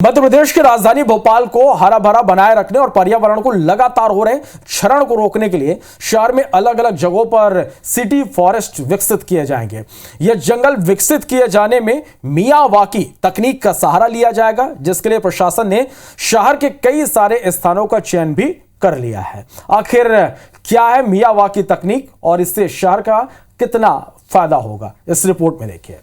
मध्य प्रदेश की राजधानी भोपाल को हरा भरा बनाए रखने और पर्यावरण को लगातार हो रहे क्षरण को रोकने के लिए शहर में अलग अलग जगहों पर सिटी फॉरेस्ट विकसित किए जाएंगे। यह जंगल विकसित किए जाने में मियावाकी तकनीक का सहारा लिया जाएगा, जिसके लिए प्रशासन ने शहर के कई सारे स्थानों का चयन भी कर लिया है। आखिर क्या है मियावाकी तकनीक और इससे शहर का कितना फायदा होगा, इस रिपोर्ट में देखिए।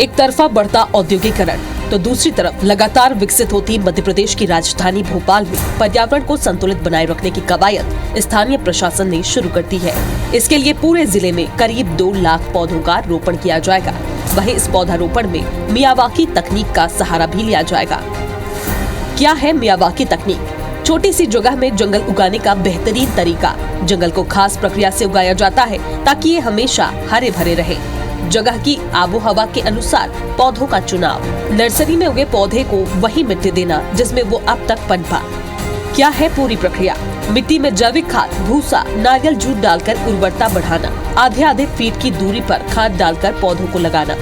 एक तरफा बढ़ता औद्योगिकरण तो दूसरी तरफ लगातार विकसित होती मध्य प्रदेश की राजधानी भोपाल में पर्यावरण को संतुलित बनाए रखने की कवायद स्थानीय प्रशासन ने शुरू कर दी है। इसके लिए पूरे जिले में करीब 2 लाख पौधों का रोपण किया जाएगा। वहीं इस पौधारोपण में मियावाकी तकनीक का सहारा भी लिया जाएगा। क्या है मियावाकी तकनीक? छोटी सी जगह में जंगल उगाने का बेहतरीन तरीका। जंगल को खास प्रक्रिया से उगाया जाता है ताकि ये हमेशा हरे भरे रहे। जगह की आबो हवा के अनुसार पौधों का चुनाव। नर्सरी में उगे पौधे को वही मिट्टी देना जिसमें वो अब तक पनपा। क्या है पूरी प्रक्रिया? मिट्टी में जैविक खाद, भूसा, नारियल जूट डालकर उर्वरता बढ़ाना। आधे फीट की दूरी पर खाद डालकर पौधों को लगाना।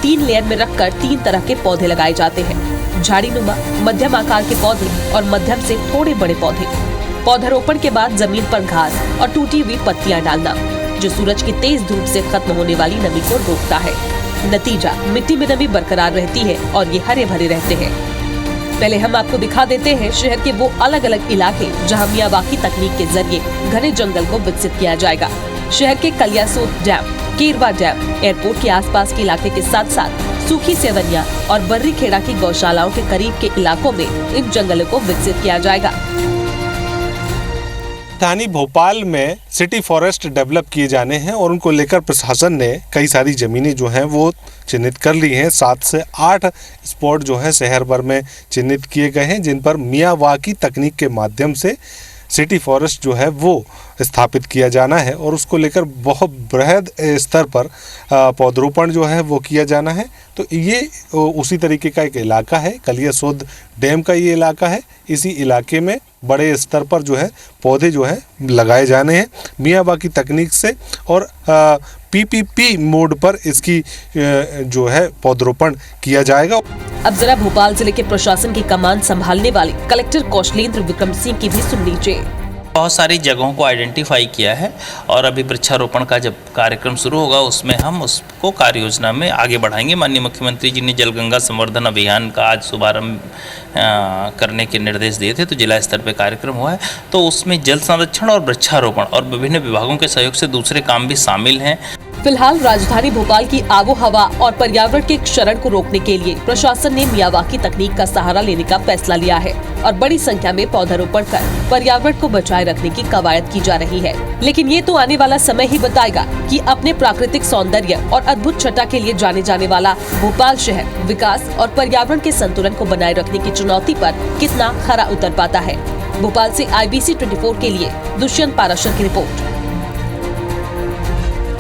3 लेयर में रखकर 3 तरह के पौधे लगाए जाते हैं। झाड़ीनुमा, मध्यम आकार के पौधे और मध्यम से थोड़े बड़े पौधे। पौधारोपण के बाद जमीन पर घास और टूटी हुई पत्तियां डालना, जो सूरज की तेज धूप से खत्म होने वाली नमी को रोकता है। नतीजा, मिट्टी में नमी बरकरार रहती है और ये हरे भरे रहते हैं। पहले हम आपको दिखा देते हैं शहर के वो अलग अलग इलाके जहां मियावाकी तकनीक के जरिए घने जंगल को विकसित किया जाएगा। शहर के कलियासोत डैम, केरवा डैम, एयरपोर्ट के आसपास के इलाके के साथ साथ सूखी सेवनिया और बर्री खेड़ा की गौशालाओं के करीब के इलाकों में इन जंगलों को विकसित किया जाएगा। राजधानी भोपाल में सिटी फॉरेस्ट डेवलप किए जाने हैं और उनको लेकर प्रशासन ने कई सारी ज़मीनें जो हैं वो चिन्हित कर ली हैं। 7 से 8 स्पॉट जो है शहर भर में चिन्हित किए गए हैं, जिन पर मियावाकी तकनीक के माध्यम से सिटी फॉरेस्ट जो है वो स्थापित किया जाना है और उसको लेकर बहुत बृहद स्तर पर पौधरोपण जो है वो किया जाना है। तो ये उसी तरीके का एक इलाका है, कलियासोत डैम का ये इलाका है। इसी इलाके में बड़े स्तर पर जो है पौधे जो है लगाए जाने हैं मियावाकी तकनीक से और PPP मोड पर इसकी जो है पौधरोपण किया जाएगा। अब जरा भोपाल जिले के प्रशासन की कमान संभालने वाले कलेक्टर कौशलेंद्र विक्रम सिंह की भी सुन लीजिए। बहुत सारी जगहों को आइडेंटिफाई किया है और अभी वृक्षारोपण का जब कार्यक्रम शुरू होगा उसमें हम उसको कार्य योजना में आगे बढ़ाएंगे। माननीय मुख्यमंत्री जी ने जल गंगा संवर्धन अभियान का आज शुभारंभ करने के निर्देश दिए थे, तो जिला स्तर पे कार्यक्रम हुआ है। तो उसमें जल संरक्षण और वृक्षारोपण और विभिन्न विभागों के सहयोग से दूसरे काम भी शामिल हैं। फिलहाल राजधानी भोपाल की आबो हवा और पर्यावरण के क्षरण को रोकने के लिए प्रशासन ने मियावाकी तकनीक का सहारा लेने का फैसला लिया है और बड़ी संख्या में पौधारोपण कर पर्यावरण को बचाए रखने की कवायद की जा रही है। लेकिन ये तो आने वाला समय ही बताएगा कि अपने प्राकृतिक सौंदर्य और अद्भुत छटा के लिए जाने जाने वाला भोपाल शहर विकास और पर्यावरण के संतुलन को बनाए रखने की चुनौती पर कितना खरा उतर पाता है। भोपाल से IBC 24 के लिए दुष्यंत पाराशर की रिपोर्ट।